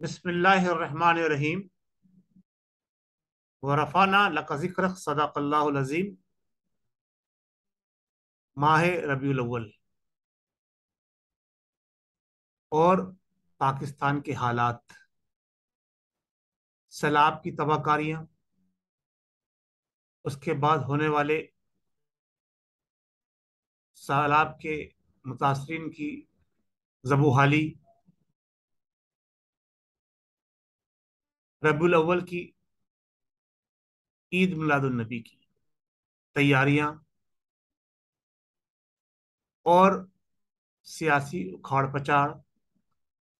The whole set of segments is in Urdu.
بسم اللہ الرحمن الرحیم ورفعنا لک ذکرک صدق اللہ العظیم۔ ماہ ربیع الاول اور پاکستان کے حالات، سیلاب کی تباہ کاریاں، اس کے بعد ہونے والے سیلاب کے متاثرین کی ذب و حالی، ربیع الاول کی عید میلاد النبی کی تیاریاں اور سیاسی اکھاڑ پچاڑ،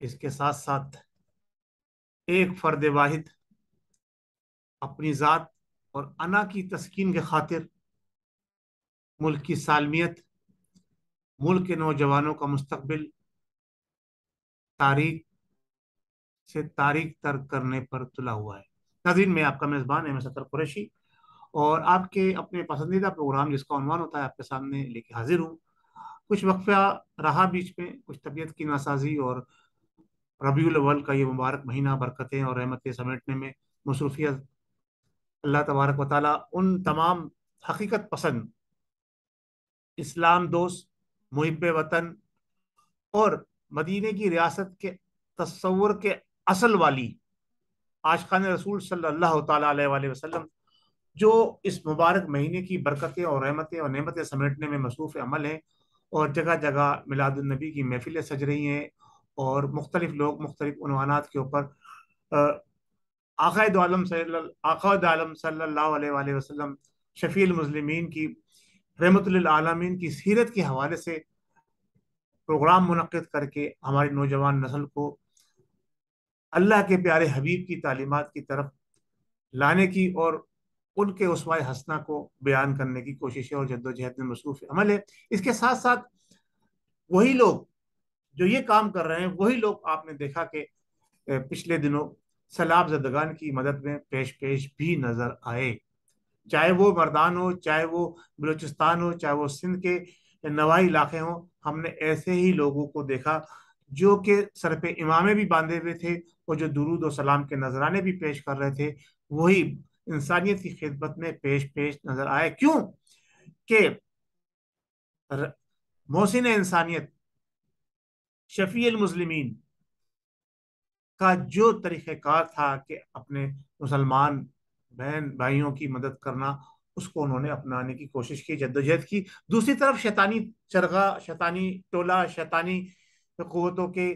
اس کے ساتھ ساتھ ایک فرد واحد اپنی ذات اور انا کی تسکین کے خاطر ملک کی سالمیت، ملک کے نوجوانوں کا مستقبل تاریخ سے تاریخ ترک کرنے پر تلا ہوا ہے۔ ناظرین، میں آپ کا میزبان احمد ستر قریشی اور آپ کے اپنے پسندیدہ پروگرام جس کا عنوان ہوتا ہے آپ کے سامنے لے کے حاضر ہوں۔ کچھ وقفہ رہا بیچ میں، کچھ طبیعت کی ناسازی اور ربیع الاول کا یہ مبارک مہینہ برکتیں اور رحمتیں سمیٹنے میں مصروفیت، اللہ تبارک و تعالیٰ ان تمام حقیقت پسند، اسلام دوست، محب وطن اور مدینے کی ریاست کے تصور کے اصل والی عاشقان رسول صلی اللہ تعالیٰ علیہ وآلہ وسلم، جو اس مبارک مہینے کی برکتیں اور رحمتیں اور نعمتیں سمیٹنے میں مصروف عمل ہیں، اور جگہ جگہ میلاد النبی کی محفلیں سج رہی ہیں، اور مختلف لوگ مختلف عنوانات کے اوپر آقائد عالم صلی اللہ علیہ وآلہ وسلم شفیع المسلمین کی رحمت للعالمین کی سیرت کے حوالے سے پروگرام منعقد کر کے ہماری نوجوان نسل کو اللہ کے پیارے حبیب کی تعلیمات کی طرف لانے کی اور ان کے اسوہ حسنہ کو بیان کرنے کی کوشش ہے اور جدوجہد میں مصروف عمل ہے۔ اس کے ساتھ ساتھ وہی لوگ جو یہ کام کر رہے ہیں، وہی لوگ آپ نے دیکھا کہ پچھلے دنوں سیلاب زدگان کی مدد میں پیش پیش بھی نظر آئے، چاہے وہ مردان ہو، چاہے وہ بلوچستان ہو، چاہے وہ سندھ کے نواحی علاقے ہوں۔ ہم نے ایسے ہی لوگوں کو دیکھا جو کہ سر پہ امامے بھی باندھے ہوئے تھے اور جو درود و سلام کے نذرانے بھی پیش کر رہے تھے، وہی انسانیت کی خدمت میں پیش پیش نظر آئے۔ کیوں کہ محسن انسانیت شفیع المسلمین کا جو طریقہ کار تھا کہ اپنے مسلمان بہن بھائیوں کی مدد کرنا، اس کو انہوں نے اپنانے کی کوشش کی، جدوجہد کی۔ دوسری طرف شیطانی چرغا، شیطانی ٹولہ، شیطانی قوتوں کے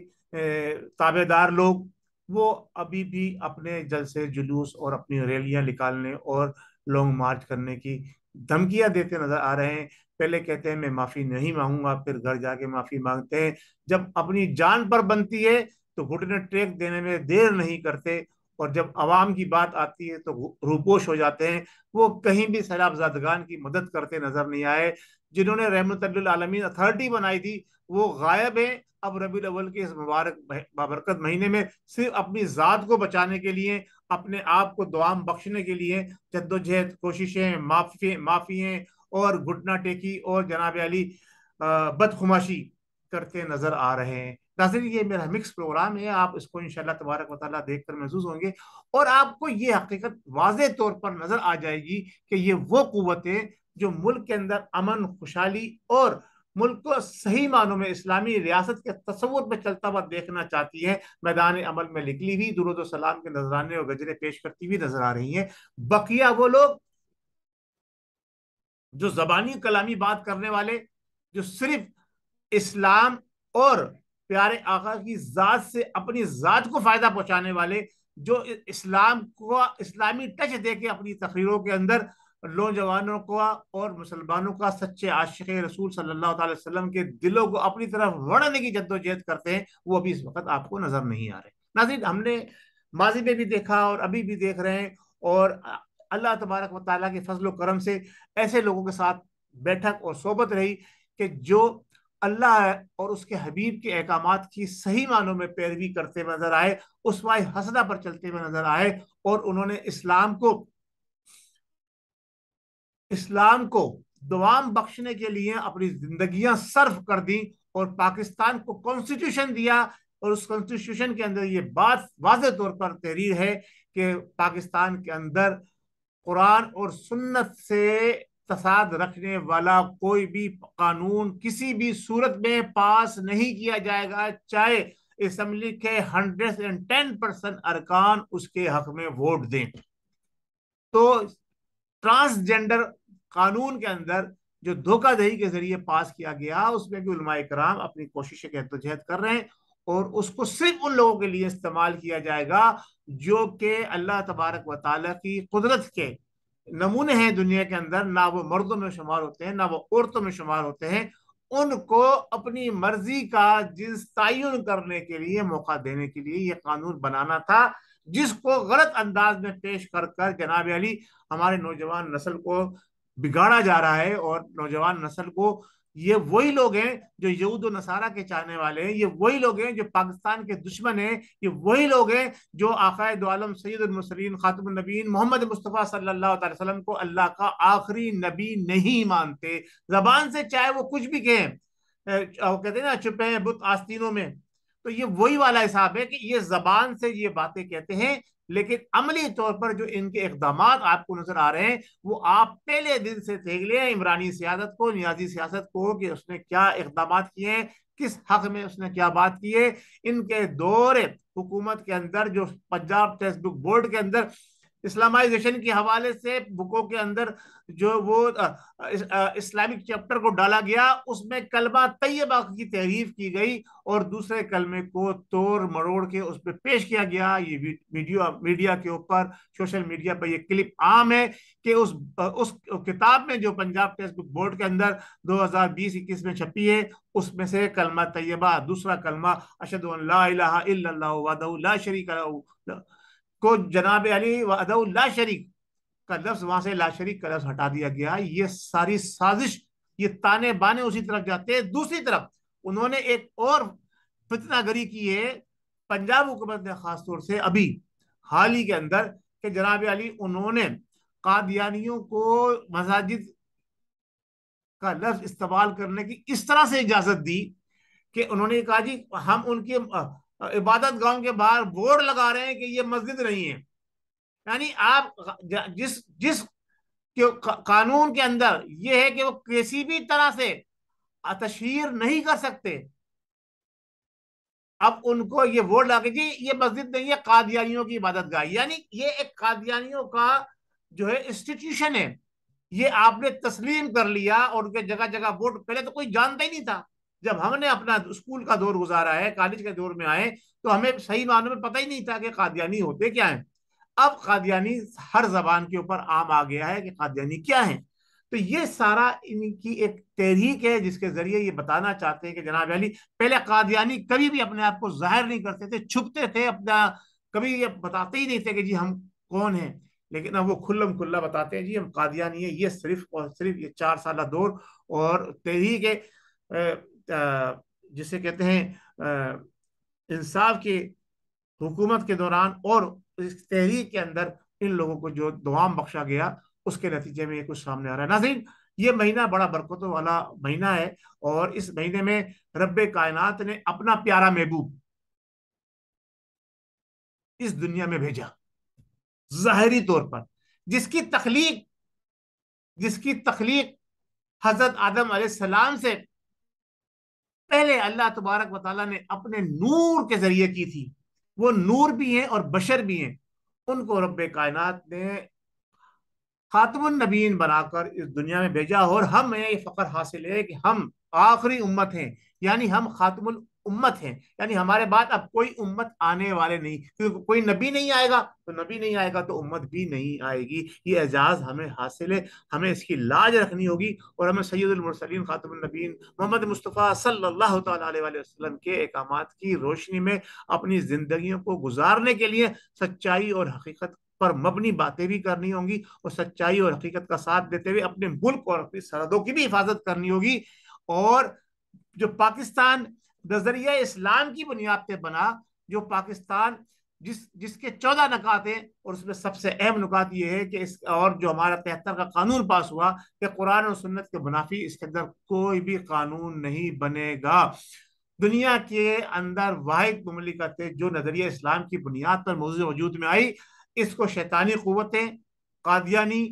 تابع دار لوگ، وہ ابھی بھی اپنے جلسے جلوس اور اپنی ریلیاں نکالنے اور لانگ مارچ کرنے کی دھمکیاں دیتے نظر آ رہے ہیں۔ پہلے کہتے ہیں میں معافی نہیں مانگوں گا، پھر گھر جا کے معافی مانگتے ہیں۔ جب اپنی جان پر بنتی ہے تو گھٹنے ٹیک دینے میں دیر نہیں کرتے، اور جب عوام کی بات آتی ہے تو روپوش ہو جاتے ہیں۔ وہ کہیں بھی سیلاب زادگان کی مدد کرتے نظر نہیں آئے۔ جنہوں نے رحمت للعالمین اتھارٹی بنائی تھی وہ غائب ہیں۔ اب ربیع الاول کے اس مبارک بابرکت مہینے میں صرف اپنی ذات کو بچانے کے لیے، اپنے آپ کو دوام بخشنے کے لیے جدوجہد، کوششیں، معافییں اور گھٹنا ٹیکی اور جناب علی بدخماشی کرتے نظر آ رہے ہیں۔ ناظرین، یہ میرا مکس پروگرام ہے، آپ اس کو انشاءاللہ تبارک و تعالیٰ دیکھ کر محظوظ ہوں گے، اور آپ کو یہ حقیقت واضح طور پر نظر آ جائے گی کہ یہ وہ قوتیں جو ملک کے اندر امن، خوشحالی اور ملک کو صحیح معنوں میں اسلامی ریاست کے تصور میں چلتا ہوا دیکھنا چاہتی ہیں، میدان عمل میں نکلی ہوئی درود و سلام کے نذرانے اور گجرے پیش کرتی ہوئی نظر آ رہی ہیں۔ بقیہ وہ لوگ جو زبانی کلامی بات کرنے والے، جو صرف اسلام اور پیارے آقا کی ذات سے اپنی ذات کو فائدہ پہنچانے والے، جو اسلام کو اسلامی ٹچ دے کے اپنی تقریروں کے اندر نوجوانوں کو اور مسلمانوں کا سچے عاشق رسول صلی اللہ تعالی وسلم کے دلوں کو اپنی طرف وڑنے کی جدوجہد کرتے ہیں، وہ ابھی اس وقت آپ کو نظر نہیں آ رہے۔ ناظرین، ہم نے ماضی میں بھی دیکھا اور ابھی بھی دیکھ رہے ہیں، اور اللہ تبارک و تعالیٰ کے فضل و کرم سے ایسے لوگوں کے ساتھ بیٹھک اور صحبت رہی کہ جو اللہ اور اس کے حبیب کے احکامات کی صحیح معنوں میں پیروی کرتے ہوئے نظر آئے، اسوہ حسنہ پر چلتے ہوئے نظر آئے، اور انہوں نے اسلام کو دوام بخشنے کے لیے اپنی زندگیاں صرف کر دیں، اور پاکستان کو کانسٹیٹیوشن دیا اور اس کانسٹیٹیوشن کے اندر یہ بات واضح طور پر تحریر ہے کہ پاکستان کے اندر قرآن اور سنت سے تصاد رکھنے والا کوئی بھی قانون کسی بھی صورت میں پاس نہیں کیا جائے گا، چاہے اسمبلی کے 110% ارکان اس کے حق میں ووٹ دیں۔ تو ٹرانسجینڈر قانون کے اندر جو دھوکہ دہی کے ذریعے پاس کیا گیا، اس میں بھی علماء کرام اپنی کوششیں جہد کر رہے ہیں، اور اس کو صرف ان لوگوں کے لیے استعمال کیا جائے گا جو کہ اللہ تبارک و تعالیٰ کی قدرت کے نمونے ہیں دنیا کے اندر، نہ وہ مردوں میں شمار ہوتے ہیں نہ وہ عورتوں میں شمار ہوتے ہیں، ان کو اپنی مرضی کا جنس تعین کرنے کے لیے موقع دینے کے لیے یہ قانون بنانا تھا، جس کو غلط انداز میں پیش کر کر جناب علی ہمارے نوجوان نسل کو بگاڑا جا رہا ہے۔ اور نوجوان نسل کو، یہ وہی لوگ ہیں جو یہود و نصارہ کے چاہنے والے ہیں، یہ وہی لوگ ہیں جو پاکستان کے دشمن ہیں، یہ وہی لوگ ہیں جو آقائے دو عالم سید المرسلین خاتم النبیین محمد مصطفیٰ صلی اللہ تعالی وسلم کو اللہ کا آخری نبی نہیں مانتے۔ زبان سے چاہے وہ کچھ بھی کہیں، وہ کہتے ہیں نا چھپے ہیں بت آستینوں میں، تو یہ وہی والا حساب ہے کہ یہ زبان سے یہ باتیں کہتے ہیں، لیکن عملی طور پر جو ان کے اقدامات آپ کو نظر آ رہے ہیں وہ آپ پہلے دن سے دیکھ لیں عمرانی سیاست کو، نیازی سیاست کو، کہ اس نے کیا اقدامات کیے ہیں، کس حق میں اس نے کیا بات کی ہے۔ ان کے دور حکومت کے اندر جو پنجاب ٹیکسٹ بک بورڈ کے اندر اسلامائزیشن کے حوالے سے بکوں کے اندر جو وہ اسلامک چیپٹر کو ڈالا گیا، اس میں کلمہ طیبہ کی تحریف کی گئی اور دوسرے کلمے کو توڑ مروڑ کے اس پہ پیش کیا گیا۔ یہ ویڈیو میڈیا کے اوپر، سوشل میڈیا پر یہ کلپ عام ہے کہ اس کتاب میں جو پنجاب ٹیکسٹ بک بورڈ کے اندر 2020-21 میں چھپی ہے، اس میں سے کلمہ طیبہ، دوسرا کلمہ اشہد ان لا الہ الا اللہ وحدہ لا شریک لہ کو جناب علی وحدہ لا شریک کا لفظ وہاں سے لا شریک کا لفظ ہٹا دیا گیا۔ یہ ساری سازش، یہ تانے بانے اسی طرف جاتے ہیں۔ دوسری طرف انہوں نے ایک اور فتنہ گری کی ہے پنجاب حکومت نے، خاص طور سے ابھی حال ہی کے اندر، کہ جناب علی انہوں نے قادیانیوں کو مساجد کا لفظ استعمال کرنے کی اس طرح سے اجازت دی کہ انہوں نے کہا جی ہم ان کے عبادت گاہوں کے باہر بورڈ لگا رہے ہیں کہ یہ مسجد نہیں ہے۔ یعنی آپ جس قانون کے اندر یہ ہے کہ وہ کسی بھی طرح سے تشہیر نہیں کر سکتے، اب ان کو یہ ووٹ لگا کہ جی یہ مسجد نہیں ہے، قادیانیوں کی عبادت گاہ، یعنی یہ ایک قادیانیوں کا جو ہے انسٹیٹیوشن ہے، یہ آپ نے تسلیم کر لیا۔ اور ان کے جگہ جگہ ووٹ پہلے تو کوئی جانتا ہی نہیں تھا، جب ہم نے اپنا اسکول کا دور گزارا ہے، کالج کے دور میں آئے تو ہمیں صحیح معنوں میں پتہ ہی نہیں تھا کہ قادیانی ہوتے کیا ہیں۔ اب قادیانی ہر زبان کے اوپر عام آ گیا ہے کہ قادیانی کیا ہیں۔ تو یہ سارا ان کی ایک تحریک ہے جس کے ذریعے یہ بتانا چاہتے ہیں کہ جناب علی پہلے قادیانی کبھی بھی اپنے آپ کو ظاہر نہیں کرتے تھے، چھپتے تھے، اپنا کبھی یہ بتاتے ہی نہیں تھے کہ جی ہم کون ہیں، لیکن اب وہ کھلم کھلا بتاتے ہیں جی ہم قادیانی ہیں۔ یہ صرف اور صرف یہ 4 سالہ دور اور تحریک جسے کہتے ہیں انصاف کی حکومت کے دوران اور اس تحریک کے اندر ان لوگوں کو جو دوام بخشا گیا، اس کے نتیجے میں یہ کچھ سامنے آ رہا ہے۔ ناظرین، یہ مہینہ بڑا برکتوں والا مہینہ ہے، اور اس مہینے میں رب کائنات نے اپنا پیارا محبوب اس دنیا میں بھیجا، ظاہری طور پر جس کی تخلیق حضرت آدم علیہ السلام سے پہلے اللہ تبارک و تعالیٰ نے اپنے نور کے ذریعے کی تھی۔ وہ نور بھی ہیں اور بشر بھی ہیں، ان کو رب کائنات نے خاتم النبیین بنا کر اس دنیا میں بھیجا، اور ہمیں یہ فخر حاصل ہے کہ ہم آخری امت ہیں، یعنی ہم خاتم الامت ہیں، یعنی ہمارے بعد اب کوئی امت آنے والے نہیں، کیونکہ کوئی نبی نہیں آئے گا تو نبی نہیں آئے گا تو امت بھی نہیں آئے گی۔ یہ اعزاز ہمیں حاصل ہے، ہمیں اس کی لاج رکھنی ہوگی، اور ہمیں سید المرسلین خاتم النبیین محمد مصطفیٰ صلی اللہ تعالیٰ علیہ وسلم کے احکامات کی روشنی میں اپنی زندگیوں کو گزارنے کے لیے سچائی اور حقیقت پر مبنی باتیں بھی کرنی ہوں گی، اور سچائی اور حقیقت کا ساتھ دیتے ہوئے اپنے ملک اور اپنی سرحدوں کی بھی حفاظت کرنی ہوگی۔ اور جو پاکستان نظریہ اسلام کی بنیاد پہ بنا، جو پاکستان جس کے 14 نکات ہیں، اور اس میں سب سے اہم نکات یہ ہے کہ اور جو ہمارا 73 کا قانون پاس ہوا کہ قرآن اور سنت کے منافی اس کے اندر کوئی بھی قانون نہیں بنے گا۔ دنیا کے اندر واحد مملکت ہے جو نظریہ اسلام کی بنیاد پر موضوع وجود میں آئی. اس کو شیطانی قوتیں، قادیانی،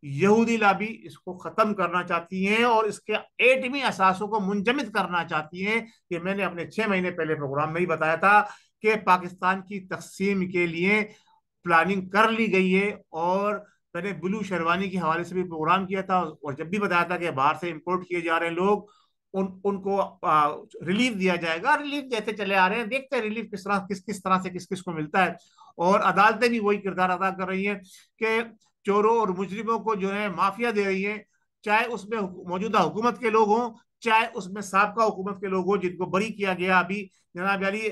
یہودی لابی اس کو ختم کرنا چاہتی ہیں اور اس کے ایٹمی اثاثوں کو منجمد کرنا چاہتی ہیں. کہ میں نے اپنے 6 مہینے پہلے پروگرام میں ہی بتایا تھا کہ پاکستان کی تقسیم کے لیے پلاننگ کر لی گئی ہے. اور میں نے بلو شیروانی کے حوالے سے بھی پروگرام کیا تھا اور جب بھی بتایا تھا کہ باہر سے امپورٹ کیے جا رہے ہیں لوگ، ان کو ریلیف دیا جائے گا. ریلیف دیتے چلے آ رہے ہیں، دیکھتے ہیں ریلیف کس طرح سے کس کس کو ملتا ہے. اور عدالتیں بھی وہی کردار ادا کر رہی ہیں کہ چوروں اور مجرموں کو جو ہے معافیا دے رہی ہیں، چاہے اس میں موجودہ حکومت کے لوگ ہوں، چاہے اس میں سابقہ حکومت کے لوگ ہوں جن کو بری کیا گیا. ابھی جناب علی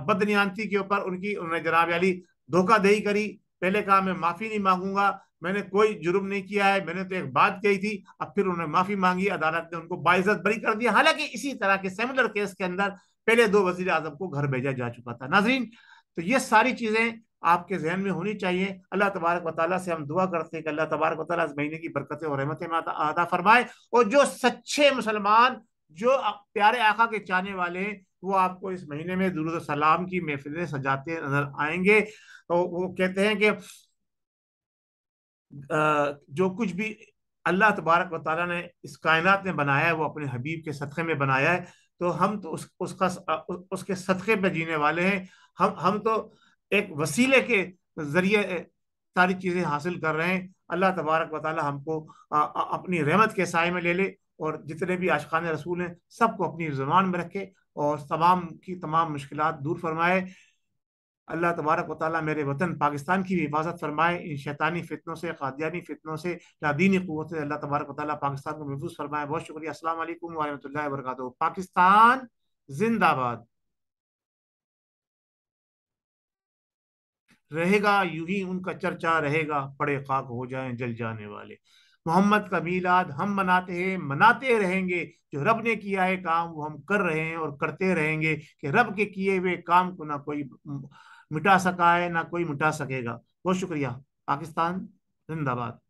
بدنیانتی کے اوپر انہوں نے جناب علی دھوکہ دہی کری. پہلے کہا میں معافی نہیں مانگوں گا، میں نے کوئی جرم نہیں کیا ہے، میں نے تو ایک بات کہی تھی. اب پھر انہوں نے معافی مانگی، عدالت نے ان کو باعزت بری کر دیا. حالانکہ اسی طرح کے سیملر کیس کے اندر پہلے 2 وزیر اعظم کو گھر بھیجا جا چکا تھا. ناظرین، تو یہ ساری چیزیں آپ کے ذہن میں ہونی چاہیے. اللہ تبارک و تعالیٰ سے ہم دعا کرتے ہیں کہ اللہ تبارک و تعالیٰ اس مہینے کی برکتیں اور رحمتیں عطا فرمائے. اور جو سچے مسلمان، جو پیارے آقا کے چاہنے والے ہیں، وہ آپ کو اس مہینے میں درود و سلام کی محفلیں سجاتے نظر آئیں گے. وہ کہتے ہیں کہ جو کچھ بھی اللہ تبارک و تعالیٰ نے اس کائنات میں بنایا ہے وہ اپنے حبیب کے صدقے میں بنایا ہے. تو ہم تو اس کے صدقے پہ جینے والے ہیں. ہم تو ایک وسیلے کے ذریعے ساری چیزیں حاصل کر رہے ہیں. اللہ تبارک و تعالیٰ ہم کو اپنی رحمت کے سائے میں لے لے اور جتنے بھی عاشقان رسول ہیں سب کو اپنی زبان میں رکھے اور تمام کی تمام مشکلات دور فرمائے. اللہ تبارک و تعالیٰ میرے وطن پاکستان کی بھی حفاظت فرمائے ان شیطانی فتنوں سے، قادیانی فتنوں سے، لادینی قوت سے. اللہ تبارک و تعالیٰ پاکستان کو محفوظ فرمائے. بہت شکریہ. السلام علیکم ورحمۃ اللہ وبرکاتہ. پاکستان زندہ باد. رہے گا یوں ہی ان کا چرچا، رہے گا پڑے خاک ہو جائیں جل جانے والے. محمد کا میلاد ہم مناتے ہیں، مناتے رہیں گے. جو رب نے کیا ہے کام وہ ہم کر رہے ہیں اور کرتے رہیں گے. کہ رب کے کیے ہوئے کام کو نہ کوئی مٹا سکا ہے نہ کوئی مٹا سکے گا. بہت شکریہ. پاکستان زندہ باد.